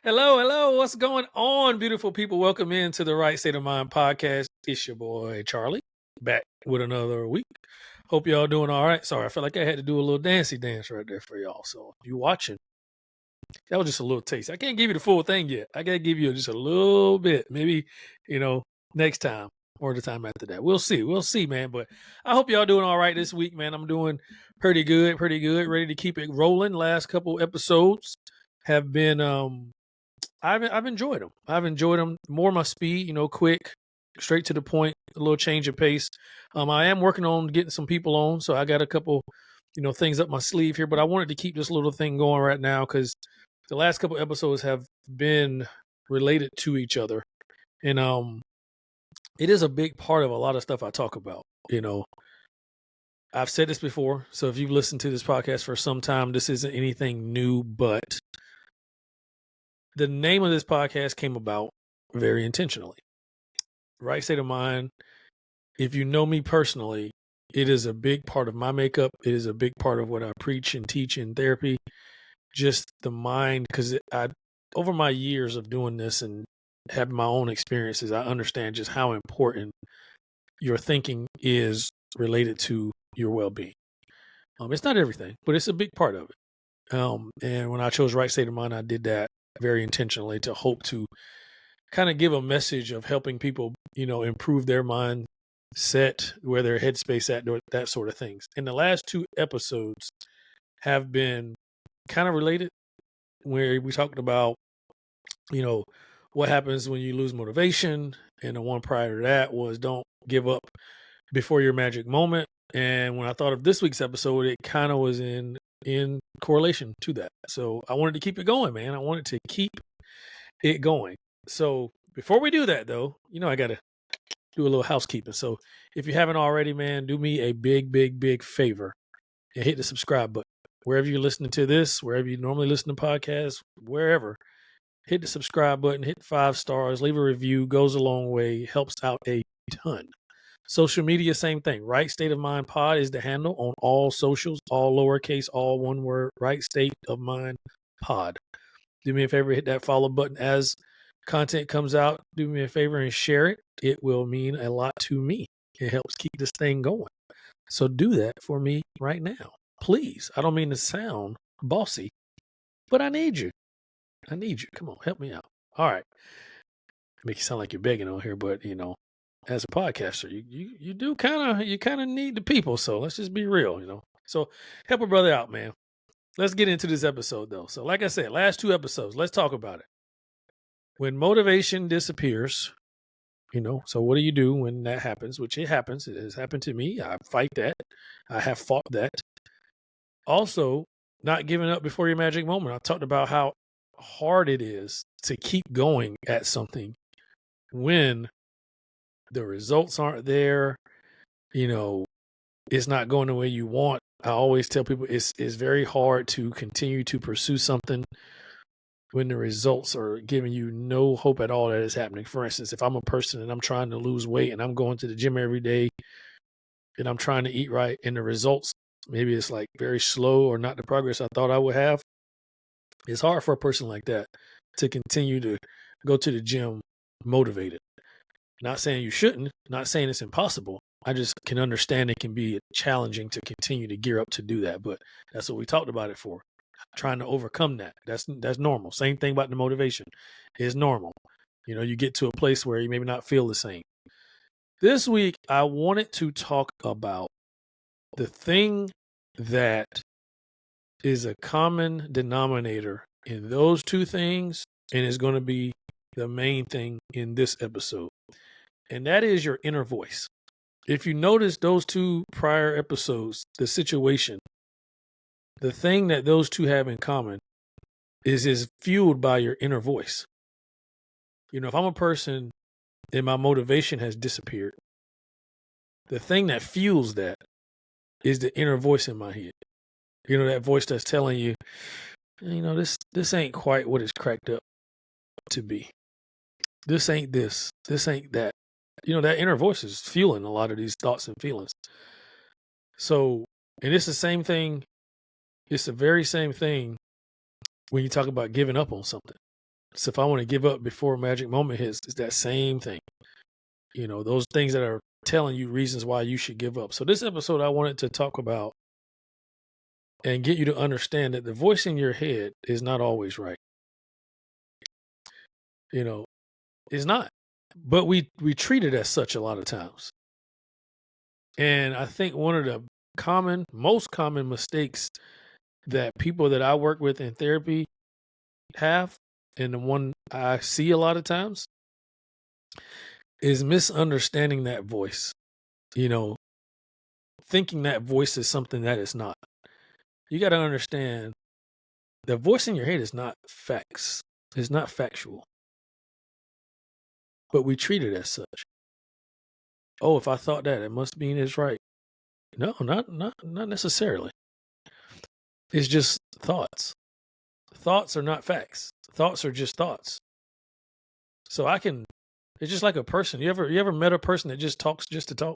Hello, hello. What's going on, beautiful people? Welcome into the Right State of Mind podcast. It's your boy Charlie, back with another week. Hope y'all doing all right. Sorry, I felt like I had to do a little dancey dance right there for y'all. So if you watching, that was just a little taste. I can't give you the full thing yet. I gotta give you just a little bit. Maybe, you know, next time or the time after that. We'll see. We'll see, man. But I hope y'all doing all right this week, man. I'm doing pretty good, pretty good. Ready to keep it rolling. Last couple episodes have been I've enjoyed them. I've enjoyed them. More my speed, quick, straight to the point, a little change of pace. I am working on getting some people on, so I got a couple, things up my sleeve here. But I wanted to keep this little thing going right now because the last couple episodes have been related to each other, and it is a big part of a lot of stuff I talk about. I've said this before, so if you've listened to this podcast for some time, this isn't anything new, but the name of this podcast came about very intentionally. Right State of Mind, if you know me personally, it is a big part of my makeup. It is a big part of what I preach and teach in therapy. Just the mind, because over my years of doing this and having my own experiences, I understand just how important your thinking is related to your well-being. It's not everything, but it's a big part of it. And when I chose Right State of Mind, I did that very intentionally to hope to kind of give a message of helping people, improve their mindset, where their headspace at, that sort of things. And the last two episodes have been kind of related, where we talked about, what happens when you lose motivation. And the one prior to that was don't give up before your magic moment. And when I thought of this week's episode, it kind of was in correlation to that. So I wanted to keep it going, man. I wanted to keep it going. So before we do that, though, I got to do a little housekeeping. So if you haven't already, man, do me a big, big, big favor and hit the subscribe button. Wherever you're listening to this, wherever you normally listen to podcasts, wherever, hit the subscribe button, hit 5 stars, leave a review, goes a long way, helps out a ton. Social media, same thing. Right State of Mind Pod is the handle on all socials, all lowercase, all one word, Right State of Mind Pod. Do me a favor, hit that follow button as content comes out. Do me a favor and share it. It will mean a lot to me. It helps keep this thing going. So do that for me right now. Please. I don't mean to sound bossy, but I need you. I need you. Come on, help me out. All right. Make you sound like you're begging on here, but as a podcaster, you do kind of need the people. So let's just be real. So help a brother out, man. Let's get into this episode though. So like I said, last 2 episodes, let's talk about it. When motivation disappears, so what do you do when that happens? Which it happens. It has happened to me. I fight that. I have fought that. Also, not giving up before your magic moment. I talked about how hard it is to keep going at something when the results aren't there. It's not going the way you want. I always tell people it's very hard to continue to pursue something when the results are giving you no hope at all that it's happening. For instance, if I'm a person and I'm trying to lose weight and I'm going to the gym every day and I'm trying to eat right and the results, maybe it's like very slow or not the progress I thought I would have. It's hard for a person like that to continue to go to the gym motivated. Not saying you shouldn't, not saying it's impossible. I just can understand it can be challenging to continue to gear up to do that. But that's what we talked about it for. Trying to overcome that. That's normal. Same thing about the motivation. It's normal. You get to a place where you maybe not feel the same. This week, I wanted to talk about the thing that is a common denominator in those two things, and is going to be the main thing in this episode. And that is your inner voice. If you notice those 2 prior episodes, the situation, the thing that those 2 have in common is fueled by your inner voice. If I'm a person and my motivation has disappeared, the thing that fuels that is the inner voice in my head. That voice that's telling you, this ain't quite what it's cracked up to be. This ain't this. This ain't that. That inner voice is fueling a lot of these thoughts and feelings. So, and it's the same thing. It's the very same thing when you talk about giving up on something. So if I want to give up before a magic moment hits, it's that same thing. Those things that are telling you reasons why you should give up. So this episode, I wanted to talk about and get you to understand that the voice in your head is not always right. It's not. But we treat it as such a lot of times. And I think one of the most common mistakes that people that I work with in therapy have, and the one I see a lot of times, is misunderstanding that voice. Thinking that voice is something that it's not. You got to understand the voice in your head is not facts. It's not factual. But we treat it as such. Oh, if I thought that, it must mean it's right. No, not necessarily. It's just thoughts. Thoughts are not facts. Thoughts are just thoughts. So it's just like a person. You ever met a person that just talks just to talk?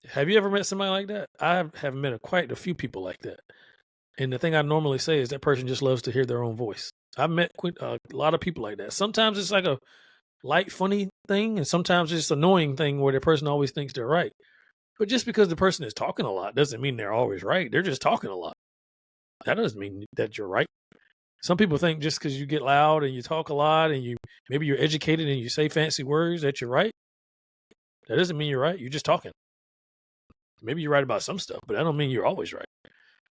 Have you ever met somebody like that? I have met quite a few people like that. And the thing I normally say is that person just loves to hear their own voice. I've met a lot of people like that. Sometimes it's like a light, funny thing, and sometimes it's an annoying thing where the person always thinks they're right. But just because the person is talking a lot doesn't mean they're always right. They're just talking a lot. That doesn't mean that you're right. Some people think just because you get loud and you talk a lot and maybe you're educated and you say fancy words that you're right. That doesn't mean you're right. You're just talking. Maybe you're right about some stuff, but that don't mean you're always right.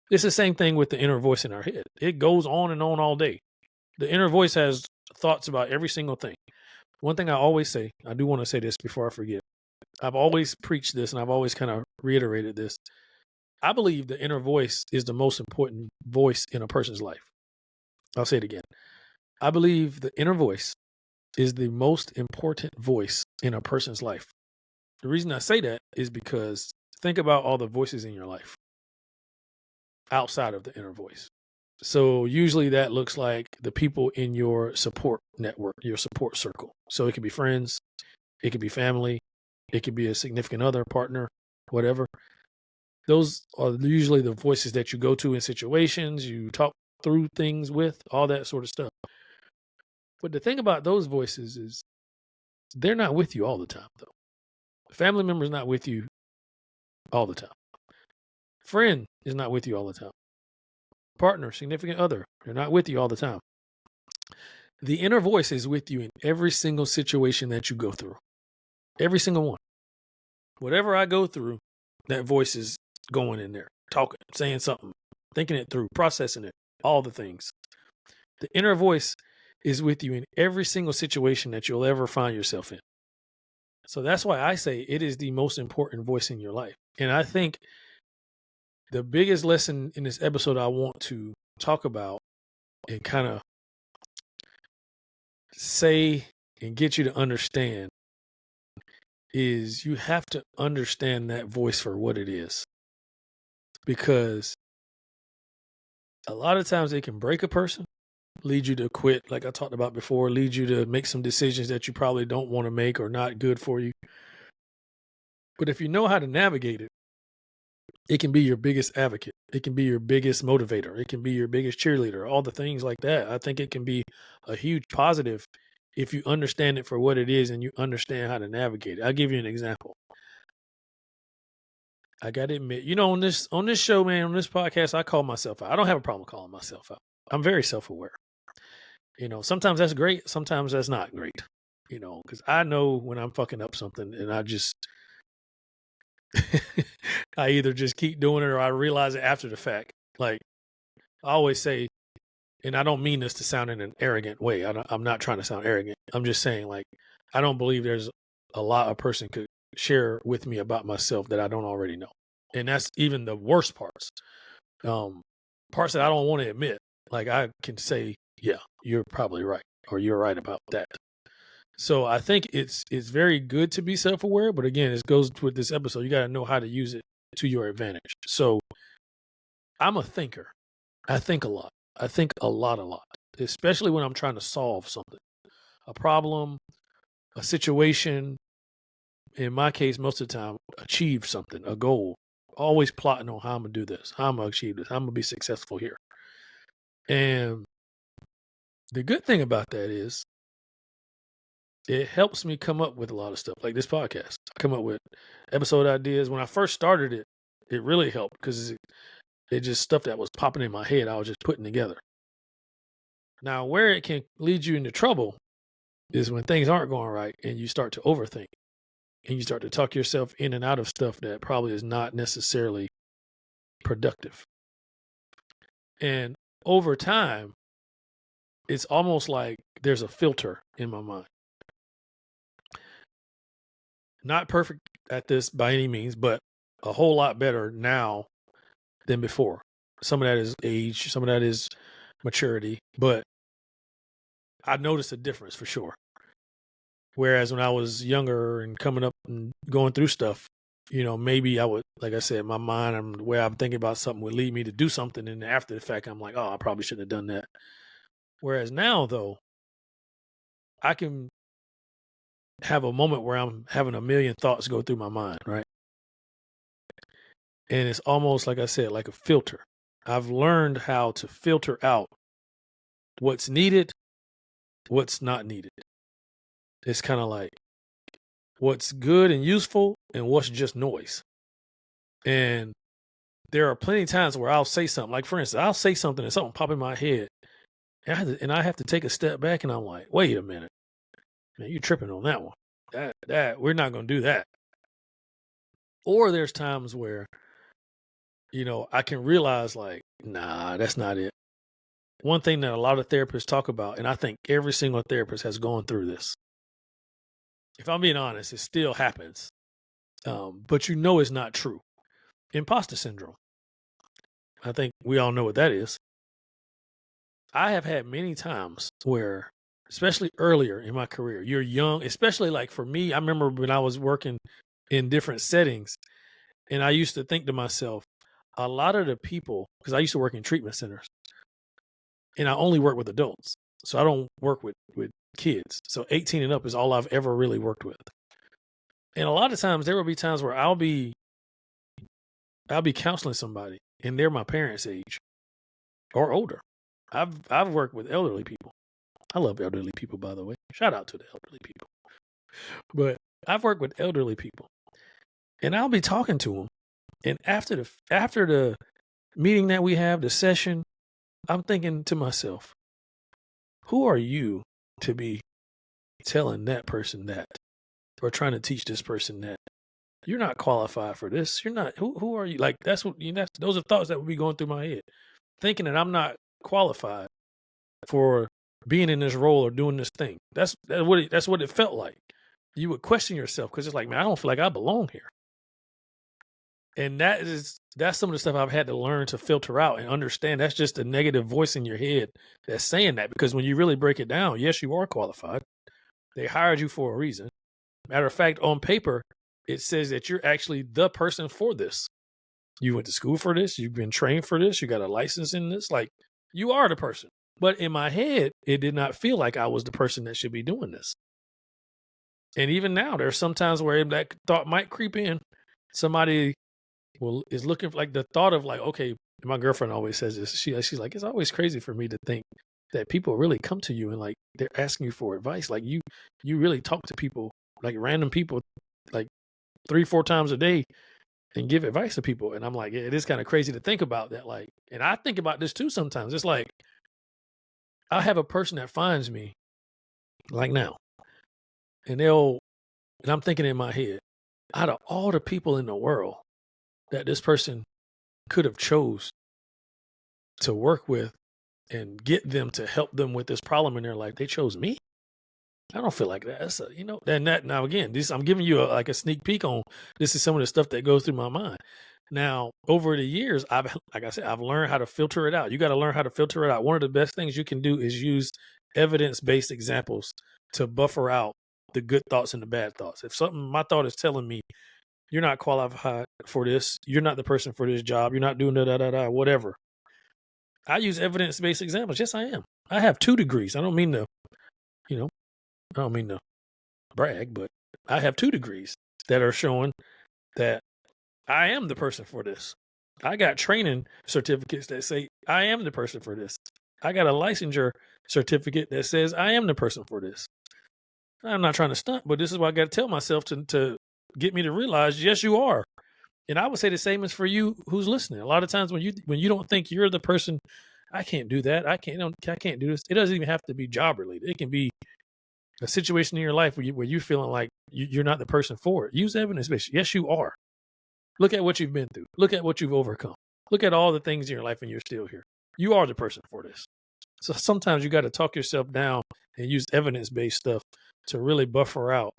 It's the same thing with the inner voice in our head. It goes on and on all day. The inner voice has thoughts about every single thing. One thing I always say, I do want to say this before I forget. I've always preached this and I've always kind of reiterated this. I believe the inner voice is the most important voice in a person's life. I'll say it again. I believe the inner voice is the most important voice in a person's life. The reason I say that is because think about all the voices in your life outside of the inner voice. So usually that looks like the people in your support network, your support circle. So it could be friends, it could be family, it could be a significant other, partner, whatever. Those are usually the voices that you go to in situations, you talk through things with, all that sort of stuff. But the thing about those voices is they're not with you all the time, though. Family member's not with you all the time. Friend is not with you all the time. Partner, significant other, they're not with you all the time. The inner voice is with you in every single situation that you go through. Every single one. Whatever I go through, that voice is going in there, talking, saying something, thinking it through, processing it, all the things. The inner voice is with you in every single situation that you'll ever find yourself in. So that's why I say it is the most important voice in your life. And I think the biggest lesson in this episode I want to talk about and kind of say and get you to understand is you have to understand that voice for what it is. Because a lot of times it can break a person, lead you to quit, like I talked about before, lead you to make some decisions that you probably don't want to make or not good for you. But if you know how to navigate it, it can be your biggest advocate. It can be your biggest motivator. It can be your biggest cheerleader, all the things like that. I think it can be a huge positive if you understand it for what it is and you understand how to navigate it. I'll give you an example. I got to admit, on this show, man, on this podcast, I call myself out. I don't have a problem calling myself out. I'm very self-aware. Sometimes that's great. Sometimes that's not great, because I know when I'm fucking up something and I just, I either just keep doing it or I realize it after the fact. Like I always say, and I don't mean this to sound in an arrogant way. I'm not trying to sound arrogant. I'm just saying, like, I don't believe there's a lot a person could share with me about myself that I don't already know. And that's even the worst parts. Parts that I don't want to admit. Like I can say, yeah, you're probably right. Or you're right about that. So I think it's very good to be self-aware. But again, it goes with this episode. You got to know how to use it to your advantage. So I'm a thinker. I think a lot. I think a lot, especially when I'm trying to solve something, a problem, a situation. In my case, most of the time, achieve something, a goal, always plotting on how I'm going to do this, how I'm going to achieve this, how I'm going to be successful here. And The good thing about that is it helps me come up with a lot of stuff like this podcast. I come up with episode ideas. When I first started it, it really helped because it just stuff that was popping in my head. I was just putting together. Now, where it can lead you into trouble is when things aren't going right and you start to overthink and you start to talk yourself in and out of stuff that probably is not necessarily productive. And over time, it's almost like there's a filter in my mind. Not perfect at this by any means, but a whole lot better now than before. Some of that is age, some of that is maturity, but I noticed a difference for sure. Whereas when I was younger and coming up and going through stuff, maybe I would, like I said, my mind and the way I'm thinking about something would lead me to do something. And after the fact, I'm like, oh, I probably shouldn't have done that. Whereas now, though, I can have a moment where I'm having a million thoughts go through my mind, right? And it's almost, like I said, like a filter. I've learned how to filter out what's needed, what's not needed. It's kind of like what's good and useful and what's just noise. And there are plenty of times where I'll say something, like for instance, I'll say something and something pop in my head and I have to take a step back and I'm like, wait a minute, man, you're tripping on that one. That we're not going to do that. Or there's times where, I can realize like, nah, that's not it. One thing that a lot of therapists talk about, and I think every single therapist has gone through this. If I'm being honest, it still happens. But it's not true. Imposter syndrome. I think we all know what that is. I have had many times where, especially earlier in my career, you're young, especially like for me, I remember when I was working in different settings and I used to think to myself, a lot of the people, because I used to work in treatment centers and I only work with adults. So I don't work with kids. So 18 and up is all I've ever really worked with. And a lot of times there will be times where I'll be counseling somebody and they're my parents' age or older. I've worked with elderly people. I love elderly people, by the way. Shout out to the elderly people. But I've worked with elderly people, and I'll be talking to them. And after the meeting that we have, the session, I'm thinking to myself, who are you to be telling that person that, or trying to teach this person that? You're not qualified for this. You're not. Who are you? Like that's what those are thoughts that would be going through my head, thinking that I'm not qualified for being in this role or doing this thing. That's what it felt like. You would question yourself because it's like, man, I don't feel like I belong here. And that's some of the stuff I've had to learn to filter out and understand. That's just a negative voice in your head that's saying that, because when you really break it down, yes, you are qualified. They hired you for a reason. Matter of fact, on paper, it says that you're actually the person for this. You went to school for this. You've been trained for this. You got a license in this. Like, you are the person. But in my head, it did not feel like I was the person that should be doing this. And even now, there's sometimes where that thought might creep in. Somebody is looking for, like, the thought of like, okay, my girlfriend always says this. She's like, it's always crazy for me to think that people really come to you and like they're asking you for advice. Like you really talk to people, like random people, like 3-4 times a day, and give advice to people. And I'm like, it is kind of crazy to think about that. Like, and I think about this too sometimes. It's like, I have a person that finds me like now, and I'm thinking in my head, out of all the people in the world that this person could have chose to work with and get them to help them with this problem in their life, they chose me. I don't feel like that. That's now again, I'm giving you a sneak peek on this is some of the stuff that goes through my mind. Now, over the years, I've learned how to filter it out. You got to learn how to filter it out. One of the best things you can do is use evidence-based examples to buffer out the good thoughts and the bad thoughts. If my thought is telling me you're not qualified for this, you're not the person for this job, you're not doing whatever, I use evidence-based examples. Yes, I am. I have 2 degrees. I don't mean to brag, but I have 2 degrees that are showing that I am the person for this. I got training certificates that say I am the person for this. I got a licensure certificate that says I am the person for this. I'm not trying to stunt, but this is what I got to tell myself to get me to realize, yes, you are. And I would say the same is for you who's listening. A lot of times when you don't think you're the person, I can't do that. I can't do this. It doesn't even have to be job related. It can be a situation in your life where you're feeling like you're not the person for it. Use evidence based. Yes, you are. Look at what you've been through. Look at what you've overcome. Look at all the things in your life and you're still here. You are the person for this. So sometimes you got to talk yourself down and use evidence based stuff to really buffer out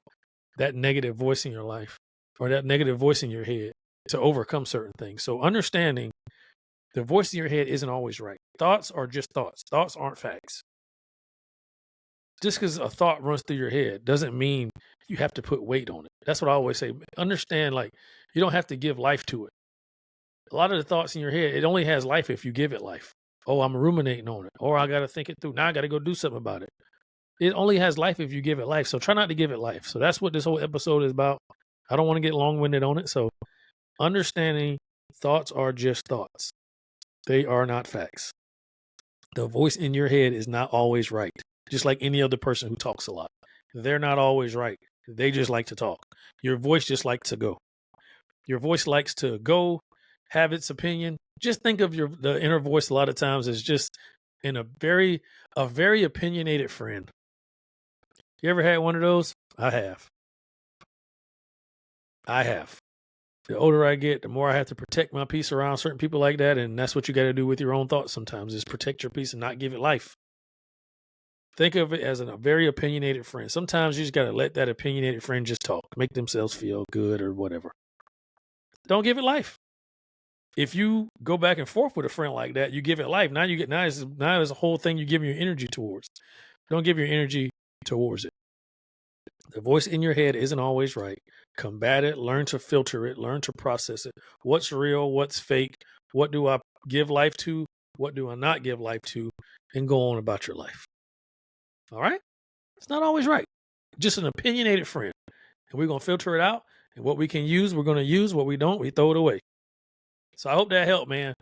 that negative voice in your life or that negative voice in your head to overcome certain things. So understanding the voice in your head isn't always right. Thoughts are just thoughts. Thoughts aren't facts. Just because a thought runs through your head doesn't mean you have to put weight on it. That's what I always say. Understand, like, you don't have to give life to it. A lot of the thoughts in your head, it only has life if you give it life. Oh, I'm ruminating on it. Or I got to think it through. Now I got to go do something about it. It only has life if you give it life. So try not to give it life. So that's what this whole episode is about. I don't want to get long-winded on it. So understanding thoughts are just thoughts. They are not facts. The voice in your head is not always right. Just like any other person who talks a lot. They're not always right. They just like to talk. Your voice just likes to go. Your voice likes to go, have its opinion. Just think of the inner voice a lot of times as just a very opinionated friend. You ever had one of those? I have. The older I get, the more I have to protect my peace around certain people like that. And that's what you got to do with your own thoughts sometimes, is protect your peace and not give it life. Think of it as a very opinionated friend. Sometimes you just got to let that opinionated friend just talk, make themselves feel good or whatever. Don't give it life. If you go back and forth with a friend like that, you give it life. Now there's a whole thing you're giving your energy towards. Don't give your energy towards it. The voice in your head isn't always right. Combat it, learn to filter it, learn to process it. What's real, what's fake, what do I give life to, what do I not give life to, and go on about your life. All right? It's not always right. Just an opinionated friend. And we're going to filter it out. And what we can use, we're going to use. What we don't, we throw it away. So I hope that helped, man.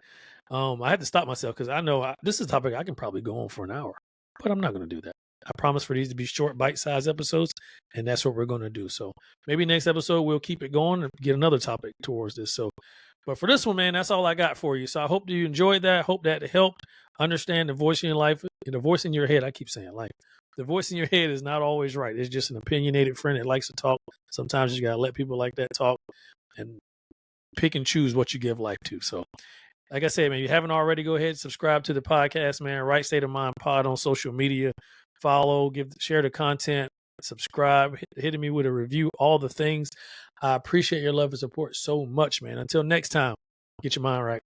I had to stop myself because I know this is a topic I can probably go on for an hour. But I'm not going to do that. I promise for these to be short, bite-sized episodes, and that's what we're going to do. So maybe next episode we'll keep it going and get another topic towards this. So, but for this one, man, that's all I got for you. So I hope you enjoyed that. I hope that helped understand the voice in your life, the voice in your head. I keep saying life. The voice in your head is not always right. It's just an opinionated friend that likes to talk. Sometimes you got to let people like that talk and pick and choose what you give life to. So, like I said, man, if you haven't already, go ahead and subscribe to the podcast, man. Right State of Mind Pod on social media. Follow, share the content, subscribe, hitting me with a review, all the things. I appreciate your love and support so much, man. Until next time, get your mind right.